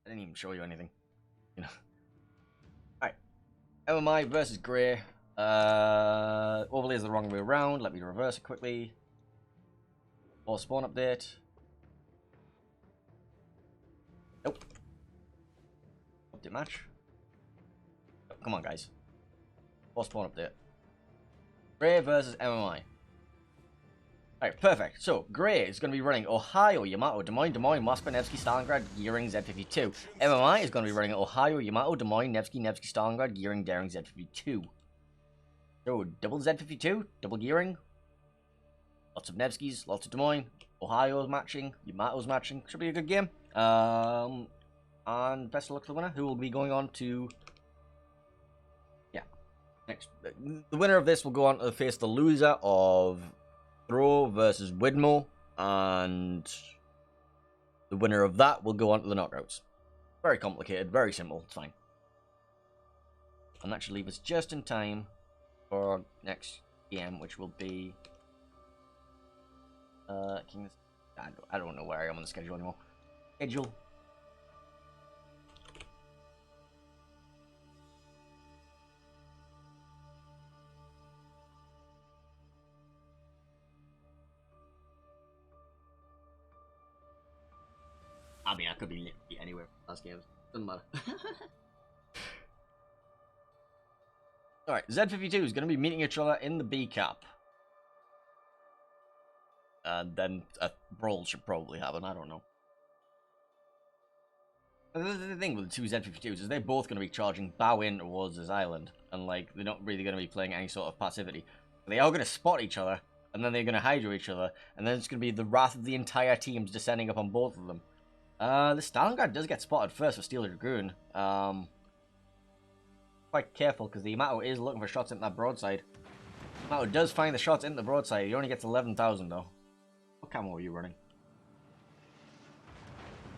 I didn't even show you anything. You know. Alright. MMI versus Grey. Overlay is the wrong way around. Let me reverse it quickly. Or spawn update. Nope. Update match. Oh, come on, guys. Or spawn update. Grey versus MMI. Alright, perfect. So, Grey is going to be running Ohio, Yamato, Des Moines, Moscow, Nevsky, Stalingrad, Gearing, Z52. MMI is going to be running Ohio, Yamato, Des Moines, Nevsky, Stalingrad, Gearing, Daring, Z52. So, double Z52, double Gearing. Lots of Nevskys, lots of Des Moines. Ohio's matching, Yamato's matching. Should be a good game. And best of luck to the winner, who will be going on to... Yeah. Next. The winner of this will go on to face the loser of... Throw versus Widmo, and the winner of that will go on to the knockouts. Very complicated, very simple, it's fine. And that should leave us just in time for next game, which will be King's... I don't know where I am on the schedule anymore. Schedule. I mean, I could be literally anywhere from last games. Doesn't matter. Alright, Z52 is going to be meeting each other in the B cap. And then a brawl should probably happen, I don't know. The thing with the two Z52s is they're both going to be charging bow in towards this island. And, like, they're not really going to be playing any sort of passivity. They are going to spot each other, and then they're going to hydro each other, and then it's going to be the wrath of the entire teams descending upon both of them. The Stalingrad does get spotted first for Steel Dragoon. Quite careful, because the Yamato is looking for shots into that broadside. Yamato does find the shots into the broadside. He only gets 11,000 though. What camo are you running?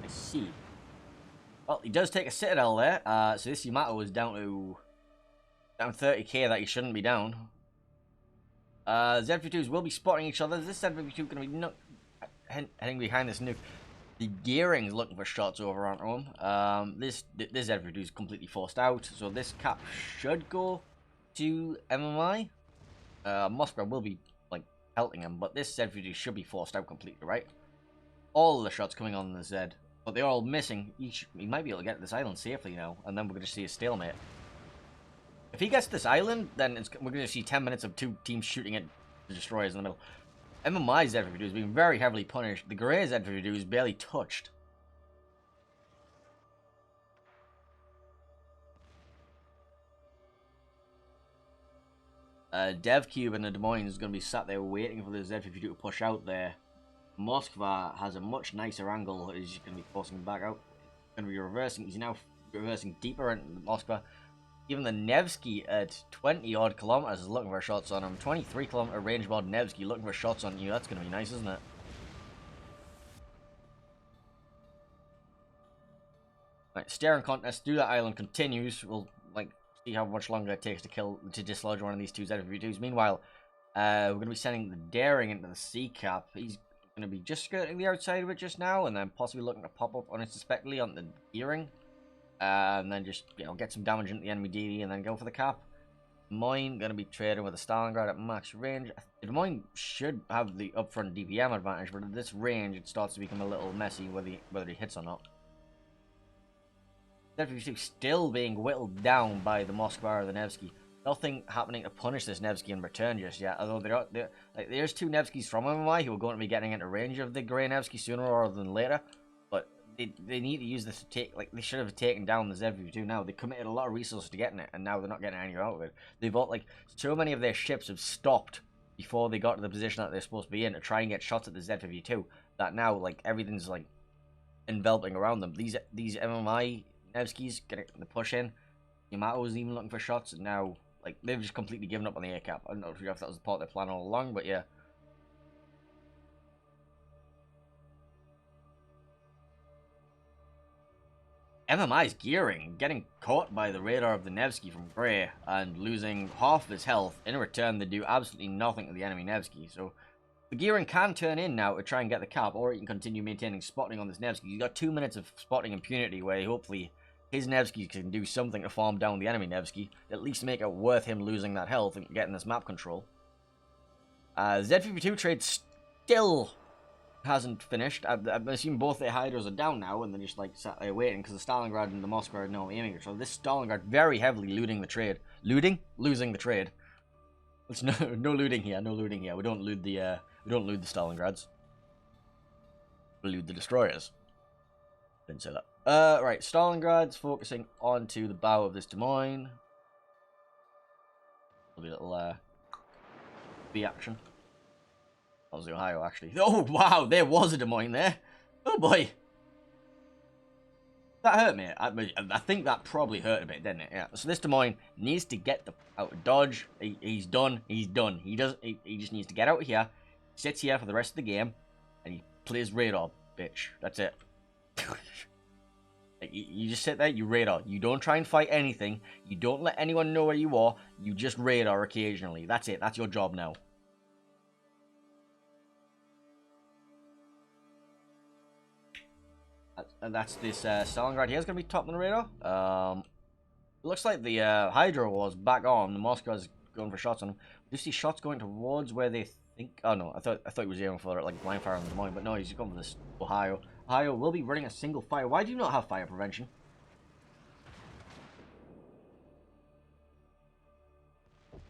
I see. Well, he does take a Citadel there. So this Yamato is down 30k that he shouldn't be down. Z52s will be spotting each other. This Z52 going to be heading behind this nuke. The Gearing is looking for shots over onto him. This Z52 is completely forced out, so this cap should go to MMI. Moscow will be like pelting him, but this Z52 should be forced out completely, right? All of the shots coming on the Z, but they're all missing. He might be able to get to this island safely now, and then we're going to see a stalemate. If he gets to this island, then we're going to see 10 minutes of two teams shooting at the destroyers in the middle. MMI Z52 is being very heavily punished. The Grey Z52 is barely touched. DevCube and the Des Moines is going to be sat there waiting for the Z52 to push out there. Moskva has a much nicer angle. He's going to be forcing back out. He's going to be reversing. He's now reversing deeper into Moskva. Even the Nevsky at 20 odd kilometers is looking for shots on him. 23 kilometer range mod Nevsky looking for shots on you. That's going to be nice, isn't it? Right, staring contest through that island continues. We'll like see how much longer it takes to dislodge one of these two Z52s. Meanwhile, we're going to be sending the Daring into the C cap. He's going to be just skirting the outside of it just now, and then possibly looking to pop up unsuspectedly on the Gearing. And then just, you know, get some damage into the enemy DD and then go for the cap. Des Moines going to be trading with a Stalingrad at max range. Des Moines should have the upfront DPM advantage, but at this range it starts to become a little messy whether he hits or not. Z52 still being whittled down by the Moskva or the Nevsky. Nothing happening to punish this Nevsky in return just yet, although there's two Nevskys from MMI who are going to be getting into range of the Grey Nevsky sooner rather than later. They need to use this to take, like, they should have taken down the Z52 now. They committed a lot of resources to getting it, and now they're not getting any out of it. They've got, like, so many of their ships have stopped before they got to the position that they're supposed to be in to try and get shots at the Z52, that now, like, everything's, like, enveloping around them. These MMI Nevskys getting the push in. Yamato's even looking for shots, and now, like, they've just completely given up on the A cap. I don't know if that was part of their plan all along, but yeah. MMI's Gearing getting caught by the radar of the Nevsky from Grey and losing half of his health. In return, they do absolutely nothing to the enemy Nevsky. So The Gearing can turn in now to try and get the cap, or he can continue maintaining spotting on this Nevsky. He's got 2 minutes of spotting impunity where hopefully his Nevsky can do something to farm down the enemy Nevsky, at least make it worth him losing that health and getting this map control. Z52 trade still hasn't finished. I'm assuming both their Hydras are down now, and they're just like sat there waiting because the Stalingrad and the Moskva are now aiming. So this Stalingrad very heavily looting the trade. Losing the trade. It's no looting here. No looting here. We don't loot the Stalingrads. We loot the destroyers. Didn't say that. Right. Stalingrad's focusing onto the bow of this Des Moines. There'll be a little B action. That was the Ohio, actually. Oh, wow, there was a Des Moines there. Oh, boy. That hurt me. I think that probably hurt a bit, didn't it? Yeah. So this Des Moines needs to get out of Dodge. He's done. He's done. He just needs to get out of here, sits here for the rest of the game, and he plays radar, bitch. That's it. You just sit there, you radar. You don't try and fight anything. You don't let anyone know where you are. You just radar occasionally. That's it. That's your job now. And that's this Stalingrad here is going to be top on the radar. Looks like the Hydra was back on. The Moscow's going for shots on him. Do you see shots going towards where they think? Oh no, I thought he was aiming for like blind fire on the Des Moines, but no, he's going for this Ohio. Ohio will be running a single fire. Why do you not have fire prevention?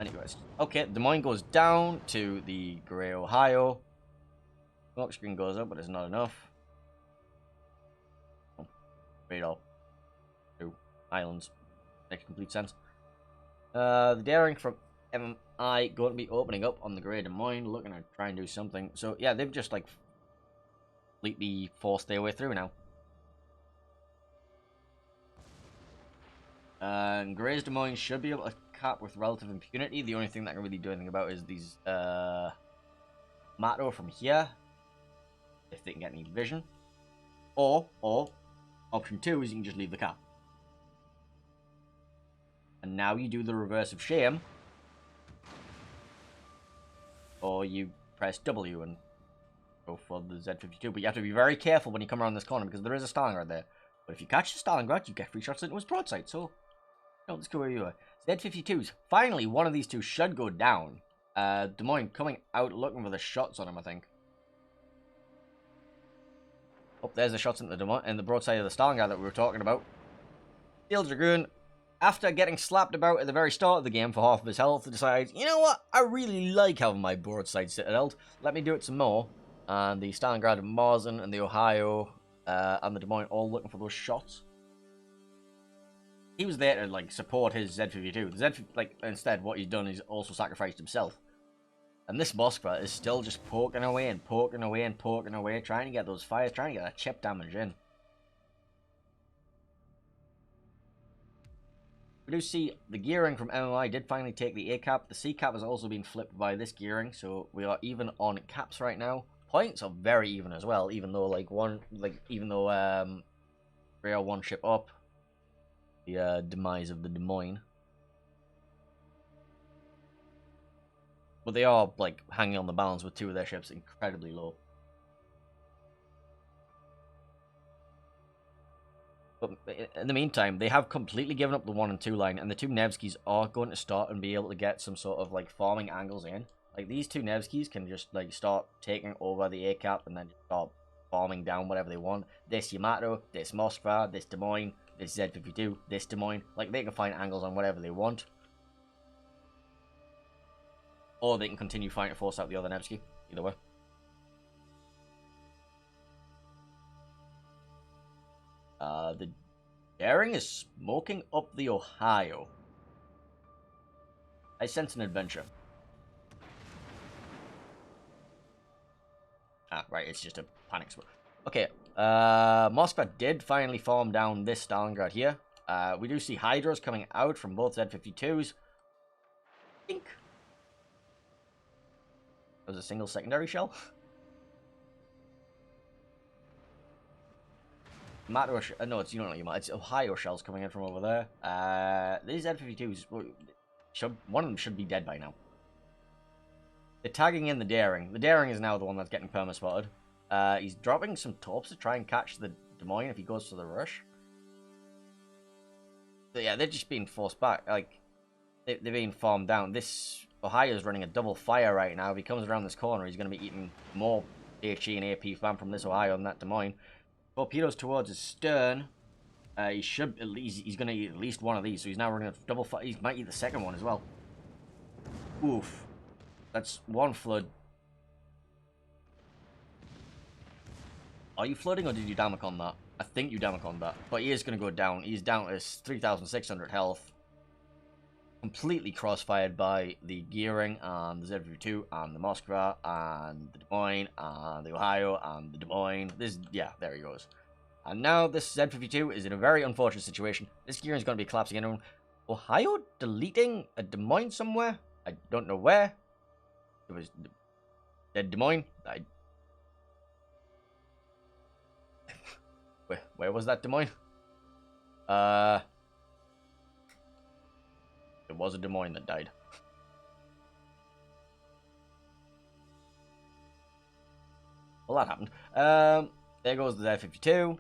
Anyways, okay, Des Moines goes down to the Grey Ohio. Smoke screen goes up, but it's not enough. Radar. 2 islands. Makes complete sense. The daring from MMI going to be opening up on the Grey Des Moines, looking to try and do something. So yeah, they've just like completely forced their way through now. And Grey's Des Moines should be able to cap with relative impunity. The only thing that can really do anything about is these Mato from here, if they can get any vision, or option 2 is you can just leave the cap. And now you do the reverse of shame. Or you press W and go for the Z52. But you have to be very careful when you come around this corner because there is a Stalingrad there. But if you catch the Stalingrad, you get free shots into his broadside. So, let's go where you are. Z52s. Finally, one of these two should go down. Des Moines coming out looking for the shots on him, I think. Oh, there's the shots in the broadside of the Stalingrad that we were talking about. Steel Dragoon, after getting slapped about at the very start of the game for half of his health, decides, you know what, I really like having my broadside citadel. Let me do it some more. And the Stalingrad and Marzen and the Ohio and the Des Moines all looking for those shots. He was there to like support his Z52. The instead, what he's done is also sacrificed himself. And this Moskva is still just poking away and poking away and poking away, trying to get those fires, trying to get that chip damage in. We do see the gearing from MMI did finally take the A cap. The C cap has also been flipped by this gearing, so we are even on caps right now. Points are very even as well, even though we are one ship up. The demise of the Des Moines. But they are, like, hanging on the balance with 2 of their ships incredibly low. But in the meantime, they have completely given up the 1 and 2 line, and the 2 Nevskys are going to start and be able to get some sort of, like, farming angles in. Like, these 2 Nevskys can just, like, start taking over the A-cap and then just start farming down whatever they want. This Yamato, this Moskva, this Des Moines, this Z52, this Des Moines. Like, they can find angles on whatever they want. Or they can continue fighting to force out the other Nevsky. Either way. The daring is smoking up the Ohio. I sense an adventure. Ah, right, it's just a panic spot. Okay, Moskva did finally farm down this Stalingrad here. We do see Hydras coming out from both Z52s. Think. There was a single secondary shell. Mato, no, it's it's Ohio shells coming in from over there. These Z52s, one of them should be dead by now. They're tagging in the Daring. The Daring is now the one that's getting perma-spotted. He's dropping some torps to try and catch the Des Moines if he goes for the rush. But yeah, they're just being forced back. Like, they're being farmed down. This Ohio's running a double fire right now. If he comes around this corner, he's going to be eating more HE and AP fam from this Ohio than that Des Moines. Torpedoes towards his stern. He should at least, he's going to eat at least one of these. So he's now running a double fire. He might eat the second one as well. Oof. That's one flood. Are you flooding or did you damage on that? I think you damage on that. But he is going to go down. He's down to 3,600 health. Completely crossfired by the Gearing and the Z52 and the Moskva and the Des Moines and the Ohio and the Des Moines. Yeah, there he goes. And now this Z52 is in a very unfortunate situation. This Gearing is going to be collapsing in. Ohio deleting a Des Moines somewhere? I don't know where. It was Des Moines. Where was that Des Moines? It was a Des Moines that died. Well, that happened. There goes the Z52.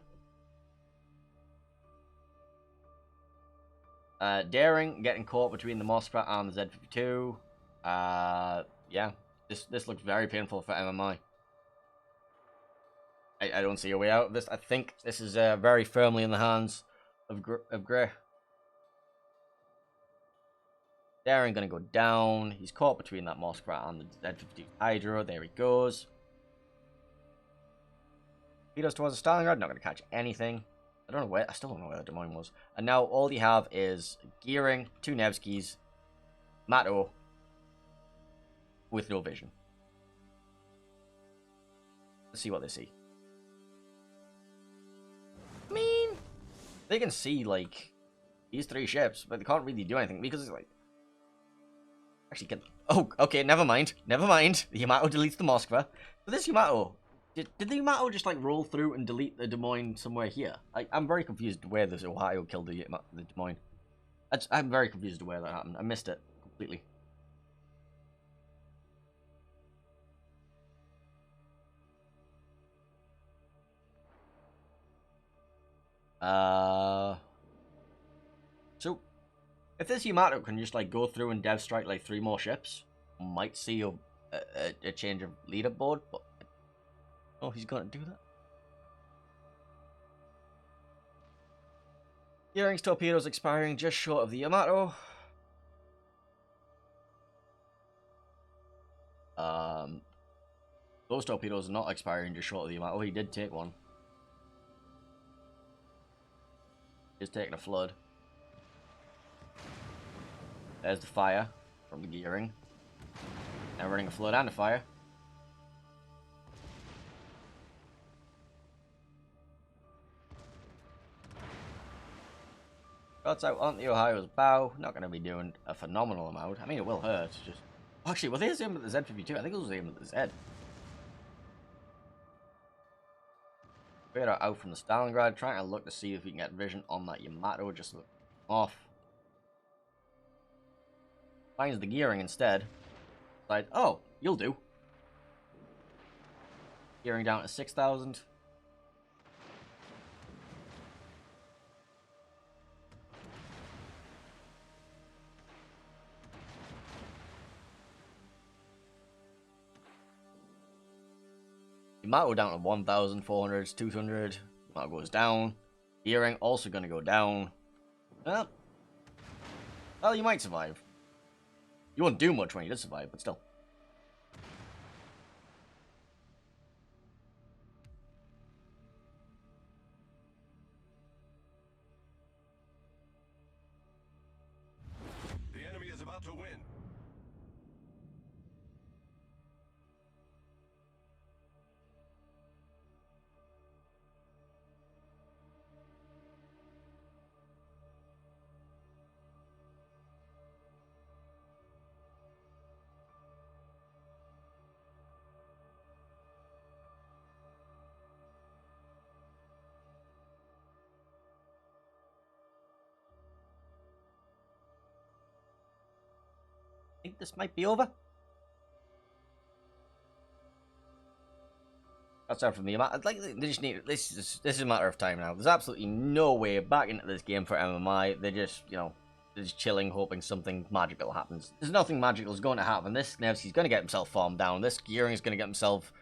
Daring getting caught between the Moskva and the Z52. Yeah, this looks very painful for MMI. I don't see a way out of this. I think this is very firmly in the hands of Grey. Daring gonna go down. He's caught between that Moskva and the Z52 Hydro. There he goes. Torpedoes towards the Stalingrad. Not gonna catch anything. I don't know where. I still don't know where Des Moines was. And now all you have is Gearing, two Nevskys, Mato, with no vision. Let's see what they see. I mean, they can see, like, these three ships, but they can't really do anything because it's like... Actually, can... Oh, okay, never mind. Never mind. The Yamato deletes the Moskva. But this Yamato... Did the Yamato just, like, roll through and delete the Des Moines somewhere here? I'm very confused where this Ohio killed the Des Moines. I'm very confused where that happened. I missed it completely. So, if this Yamato can just, like, go through and dev strike, like, 3 more ships, might see a change of leaderboard, but... Oh, he's gonna do that? Gearing's torpedoes expiring just short of the Yamato. Those torpedoes are not expiring just short of the Yamato. He did take one. He's taking a flood. There's the fire from the Gearing. Now running a flood and a fire. Shots out on the Ohio's bow. Not going to be doing a phenomenal amount. I mean, it will hurt. Just actually, were they aiming at the Z52? I think it was aiming at the Z. Radar out from the Stalingrad, trying to look to see if we can get vision on that Yamato. Just look off. Finds the Gearing instead. Like, oh, you'll do. Gearing down to 6,000. Yamato down to 1,400, 200. Yamato goes down. Gearing also going to go down. Well, you might survive. You won't do much when you did survive, but still. The enemy is about to win. I think this might be over. That's out from me. Like they just need this is a matter of time now. There's absolutely no way back into this game for MMI. They're just they're just chilling, hoping something magical happens. There's nothing magical is going to happen. This Nevsky's going to get himself farmed down. This Gearing is going to get himself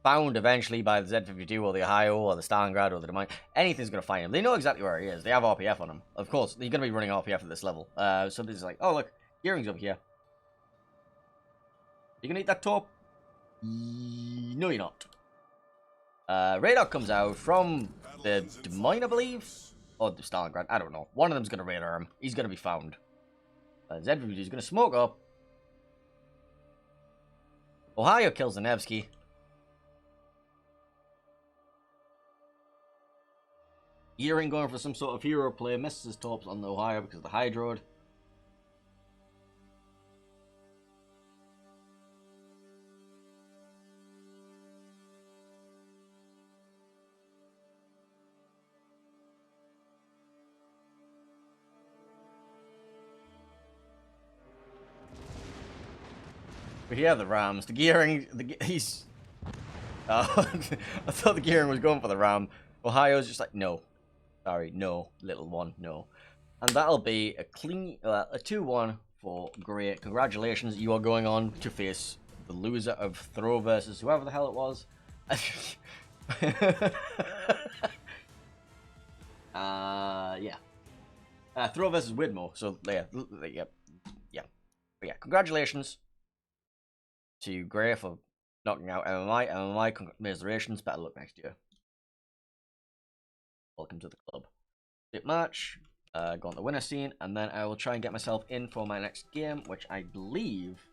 found eventually by the Z52 or the Ohio or the Stalingrad or the Domain. Anything's going to find him. They know exactly where he is. They have RPF on him. Of course, you're going to be running RPF at this level. So this is like, oh look, Gearing's over here. You gonna eat that top? No, you're not. Radar comes out from the Domain, I believe, or the Stalingrad. I don't know. One of them's gonna radar him. He's gonna be found. Z52 gonna smoke up. Ohio kills the Nevsky. Gearing going for some sort of hero play, misses his torps on the Ohio because of the Hydroid. But yeah, the Rams. The Gearing, he's... I thought the Gearing was going for the Ram. Ohio's just like, no. Sorry, no, little one, no. And that'll be a clean, a 2-1 for Grey. Congratulations, you are going on to face the loser of Throw versus whoever the hell it was. Yeah. Throw versus Widmore, so yeah. But yeah, congratulations to Grey for knocking out MMI. MMI, commiserations, better luck next year. Welcome to the club. Hit match, go on the winner scene, and then I will try and get myself in for my next game, which I believe